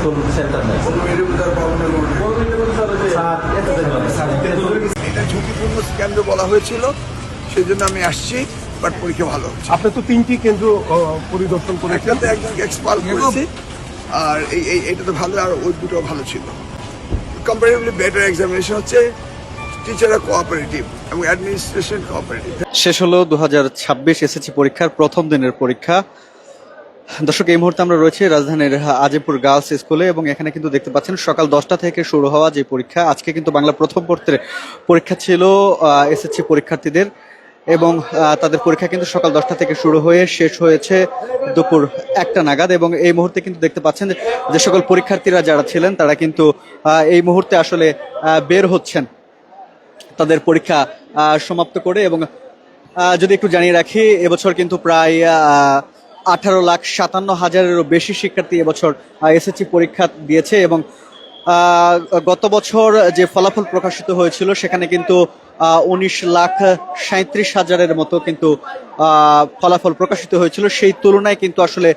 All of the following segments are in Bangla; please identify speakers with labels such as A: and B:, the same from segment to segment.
A: আসল সেন্টার নেই।
B: এটা ঝুঁকিপূর্ণ কেন্দ্র বলা হয়েছিল, সেই জন্য আমি আসছি, বাট পরীক্ষা ভালো হচ্ছে।
C: আপনি তো 3টি কেন্দ্র পরিদর্শন করেছেন।
B: একটাতে একজনকে এক্সপাল করেছি, আর এইটা তো ভালো, আর ওই দুটো ভালো ছিল। কম্পারেটিভলি বেটার এক্সামিনেশন হচ্ছে, টিচাররা কোঅপারেটিভ এবং অ্যাডমিনিস্ট্রেশন কোঅপারেটিভ।
D: শেষ হলো 2026 এসএসসি পরীক্ষার প্রথম দিনের পরীক্ষা। দর্শক, এই মুহূর্তে আমরা রয়েছে রাজধানীর আজিমপুর গার্লস স্কুলে এবং এখানে কিন্তু দেখতে পাচ্ছেন সকাল 10টা থেকে শুরু হওয়া যে পরীক্ষা, আজকে কিন্তু বাংলা প্রথম পত্রের পরীক্ষা ছিল এসএসসি পরীক্ষার্থীদের এবং তাদের পরীক্ষা কিন্তু সকাল 10টা থেকে শুরু হয়ে শেষ হয়েছে দুপুর 1টা নাগাদ। এবং এই মুহূর্তে কিন্তু দেখতে পাচ্ছেন যে সকল পরীক্ষার্থীরা যারা ছিলেন তারা কিন্তু এই মুহূর্তে আসলে বের হচ্ছেন তাদের পরীক্ষা সমাপ্ত করে। এবং যদি একটু জানিয়ে রাখি, এবছর কিন্তু প্রায় 18,57,000-এরও বেশি শিক্ষার্থী এবছর এসএসসি পরীক্ষা দিয়েছে এবং গত বছর যে ফলাফল প্রকাশিত হয়েছিল সেখানে কিন্তু 19,37,000-এর মতো কিন্তু ফলাফল প্রকাশিত হয়েছিল। সেই তুলনায় কিন্তু আসলে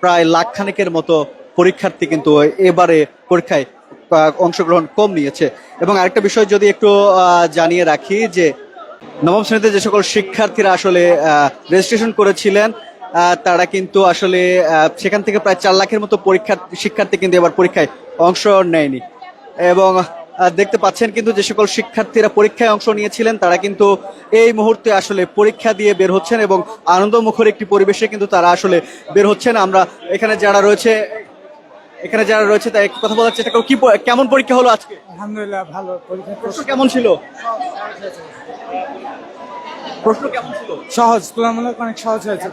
D: প্রায় লাখখানেকের মতো পরীক্ষার্থী কিন্তু এবারে পরীক্ষায় অংশগ্রহণ কম নিয়েছে। এবং আরেকটা বিষয় যদি একটু জানিয়ে রাখি যে নবম শ্রেণীতে যে সকল শিক্ষার্থীরা আসলে রেজিস্ট্রেশন করেছিলেন তারা কিন্তু আসলে সেখান থেকে প্রায় 4 লাখের মতো শিক্ষার্থী কিন্তু এবার পরীক্ষায় অংশ নেয়নি। এবং দেখতে পাচ্ছেন কিন্তু যে সকল শিক্ষার্থীরা পরীক্ষায় অংশ নিয়েছিলেন তারা কিন্তু এই মুহূর্তে আসলে পরীক্ষা দিয়ে বের হচ্ছেন এবং আনন্দমুখর একটি পরিবেশে কিন্তু তারা আসলে বের হচ্ছেন। আমরা এখানে যারা রয়েছে তাই একটু কথা বলার চেষ্টা করব। কেমন পরীক্ষা হলো আজকে?
E: আলহামদুলিল্লাহ ভালো।
D: প্রশ্ন কেমন ছিল? প্রশ্ন কেমন ছিল?
E: সহজ, তুলনামূলক অনেক সহজ হয়েছে।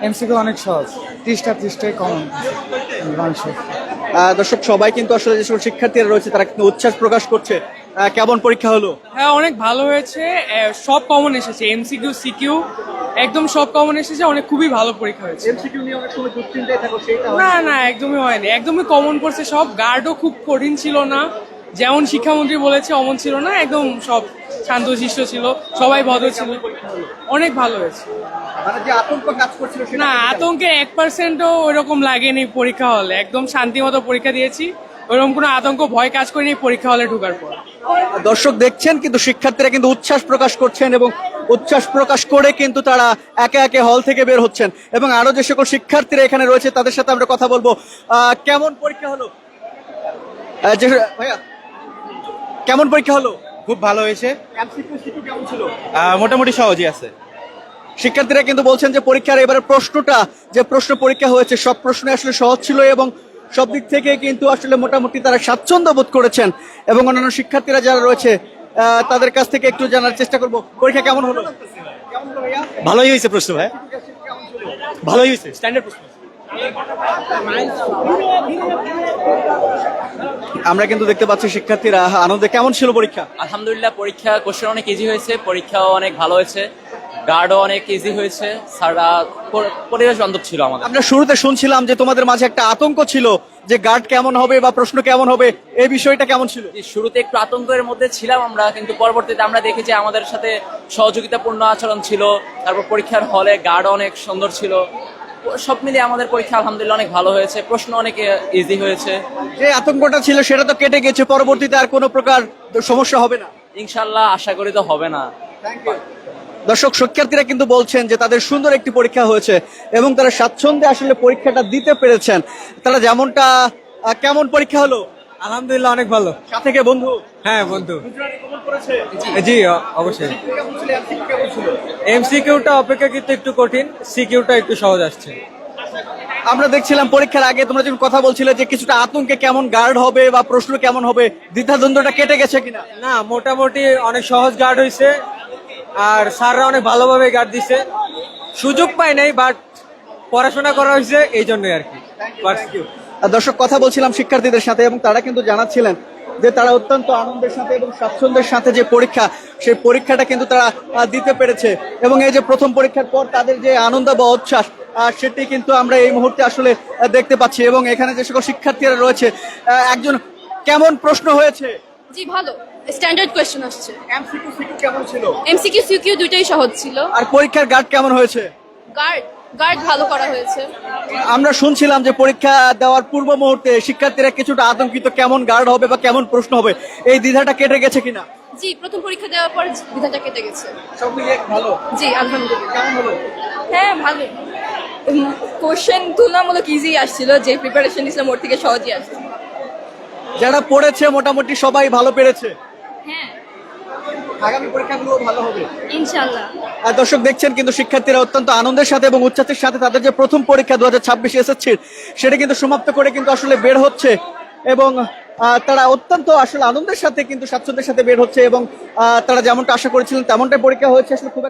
E: এমসিকিউ অনেক সহজ, 30টা কমন।
D: দর্শক, সবাই কিন্তু আসলে যে সকল শিক্ষার্থীরা রয়েছে তারা কিন্তু উচ্ছ্বাস প্রকাশ করছে। কেমন পরীক্ষা হলো?
F: হ্যাঁ, অনেক ভালো হয়েছে। সব কমন এসেছে, এমসিকিউ সিকিউ একদম সব কমন এসেছে। অনেক খুবই ভালো পরীক্ষা হয়েছে।
D: এমসিকিউ নিয়ে অনেক সময় দুশ্চিন্তায় থাকো, সেটা
F: না, একদমই হয়নি, একদমই কমন পড়ছে সব। গার্ডও খুব কঠিন ছিল না, যেমন শিক্ষামন্ত্রী বলেছে অমন ছিল না, একদম সব শান্তশিষ্ট ছিল, সবাই ভদ্র ছিল। অনেক ভালো হয়েছে।
D: মানে যে আতঙ্ক কাজ করছিল
F: না, আতঙ্কে 1%ও ওইরকম লাগেনি পরীক্ষা হলে। একদম শান্তি মতো পরীক্ষা দিয়েছি, ওইরকম কোনো আতঙ্ক ভয় কাজ করেনি পরীক্ষা হলে ঢোকার পর।
D: দর্শক দেখছেন কিন্তু শিক্ষার্থীরা কিন্তু উচ্ছ্বাস প্রকাশ করছেন এবং উচ্ছ্বাস প্রকাশ করে কিন্তু তারা একে একে হল থেকে বের হচ্ছেন। এবং আরো যে সকল শিক্ষার্থীরা এখানে রয়েছে তাদের সাথে আমরা কথা বলবো। কেমন পরীক্ষা হলো ভাইয়া? কেমন পরীক্ষা হলো?
G: খুব ভালো হয়েছে,
D: এমসিকিউ সিকিউ কেমন ছিল?
G: মোটামুটি সহজই আছে।
D: শিক্ষার্থীরা কিন্তু বলছেন যে পরীক্ষার এবারে প্রশ্নটা যে প্রশ্ন পরীক্ষা হয়েছে সব প্রশ্ন আসলে সহজ ছিল এবং সব দিক থেকে কিন্তু আসলে মোটামুটি তারা স্বাচ্ছন্দ্য বোধ করেছেন। এবং অন্যান্য শিক্ষার্থীরা যারা রয়েছে তাদের কাছ থেকে একটু জানার চেষ্টা করব, পরীক্ষা কেমন হলো?
G: ভালোই হয়েছে প্রশ্ন ভাই, ভালোই হয়েছে, স্ট্যান্ডার্ড প্রশ্ন।
D: আমরা কিন্তু দেখতে পাচ্ছি শিক্ষার্থীরা আনন্দে। কেমন ছিল পরীক্ষা?
H: আলহামদুলিল্লাহ, পরীক্ষা কোশ্চেন অনেক ইজি হয়েছে, পরীক্ষাও অনেক ভালো হয়েছে, গার্ডও অনেক ইজি হয়েছে, স্যাররা পরিবেশ বান্ধব ছিল আমাদের।
D: আমরা শুরুতে শুনছিলাম যে তোমাদের মাঝে একটা আতঙ্ক ছিল যে গার্ড কেমন হবে বা প্রশ্ন কেমন হবে, এই বিষয়টা কেমন ছিল?
H: শুরুতে একটু আতঙ্কের মধ্যে ছিলাম আমরা, কিন্তু পরবর্তীতে আমরা দেখি যে আমাদের সাথে সহযোগিতাপূর্ণ আচরণ ছিল। তারপর পরীক্ষার হলে গার্ড অনেক সুন্দর ছিল। সব মিলিয়ে আমাদের পরীক্ষা আলহামদুলিল্লাহ অনেক ভালো হয়েছে, প্রশ্ন অনেক ইজি হয়েছে।
D: যে আতঙ্কটা ছিল সেটা তো কেটে গেছে, পরবর্তীতে আর কোনো প্রকার সমস্যা হবে না
H: ইনশাল্লাহ, আশা করি তো হবে না।
D: দর্শক, শিক্ষার্থীরা কিন্তু বলছেন যে তাদের সুন্দর একটি পরীক্ষা হয়েছে এবং তারা স্বাচ্ছন্দ্যে আসলে পরীক্ষাটা দিতে পেরেছেন। তারা যেমনটা কেমন পরীক্ষা হলো?
E: আলহামদুলিল্লাহ অনেক ভালো।
D: সাথে কে বন্ধু?
E: হ্যাঁ বন্ধু। জি অবশ্যই। এমসিকিউটা অপেক্ষাকৃত একটু কঠিন, সিকিউটা একটু সহজ আসছে।
D: আমরা দেখছিলাম পরীক্ষার আগে তোমরা যখন কথা বলছিলে যে কিছুটা আতঙ্কে কেমন গার্ড হবে বা প্রশ্ন কেমন হবে, দ্বিধাদ্বন্দ্বটা কেটে গেছে কিনা?
E: না, মোটামুটি অনেক সহজ গার্ড হয়েছে, আর স্যাররা অনেক ভালোভাবে গার্ড দিছে। সুযোগ পাই নাই, বাট পড়াশোনা করা হয়েছে এই জন্যই আর কি।
D: দর্শক, কথা বলছিলাম শিক্ষার্থীদের সাথে এবং তারা কিন্তু জানাচ্ছিলেন যে তারা অত্যন্ত আনন্দের সাথে এবং স্বাচ্ছন্দ্যের সাথে যে পরীক্ষা, সেই পরীক্ষাটা কিন্তু তারা দিতে পেরেছে। এবং এই যে প্রথম পরীক্ষার পর তাদের যে আনন্দ বা উচ্ছ্বাস সেটি কিন্তু আমরা এই মুহূর্তে আসলে দেখতে পাচ্ছি। এবং এখানে যে সকল শিক্ষার্থীরা রয়েছে, একজন কেমন প্রশ্ন হয়েছে?
I: জি ভালো, স্ট্যান্ডার্ড কোশ্চেন আসছে।
D: এমসিকিউ সিকিউ কেমন ছিল?
I: এমসিকিউ সিকিউ দুটোই সহজ ছিল।
D: আর পরীক্ষার গার্ড কেমন হয়েছে?
I: গার্ড গার্ড ভালো করা হয়েছে।
D: আমরা শুনছিলাম যে পরীক্ষা দেওয়ার পূর্ব মুহূর্তে শিক্ষার্থীরা কিছুটা আতঙ্কিত, কেমন গার্ড হবে বা কেমন প্রশ্ন হবে, এই দ্বিধাটা কেটে গেছে কিনা?
I: জি, প্রথম পরীক্ষা দেওয়ার পর দ্বিধাটা কেটে গেছে।
D: সব মিলিয়ে ভালো।
I: জি, আলহামদুলিল্লাহ।
D: কেমন হলো?
I: হ্যাঁ, ভালো। কোশ্চেন তুলনামূলক ইজি আসছিল, যে প্রিপারেশন নিছিলাম ওর থেকে সহজই আসছিল।
D: যারা পড়েছে মোটামুটি সবাই ভালো পেরেছে।
I: হ্যাঁ,
D: আগামী পরীক্ষাগুলো ভালো হবে
I: ইনশাআল্লাহ।
D: আর দর্শক দেখছেন কিন্তু শিক্ষার্থীরা অত্যন্ত আনন্দের সাথে এবং উচ্ছ্বাসের সাথে তাদের যে প্রথম পরীক্ষা 2026 এসএসসির সেটা কিন্তু সমাপ্ত করে কিন্তু আসলে বের হচ্ছে এবং তারা অত্যন্ত আসলে আনন্দের সাথে কিন্তু স্বাচ্ছন্দ্যের সাথে বের হচ্ছে এবং তারা যেমনটা আশা করেছিলেন তেমনটাই পরীক্ষা হয়েছে আসলে খুব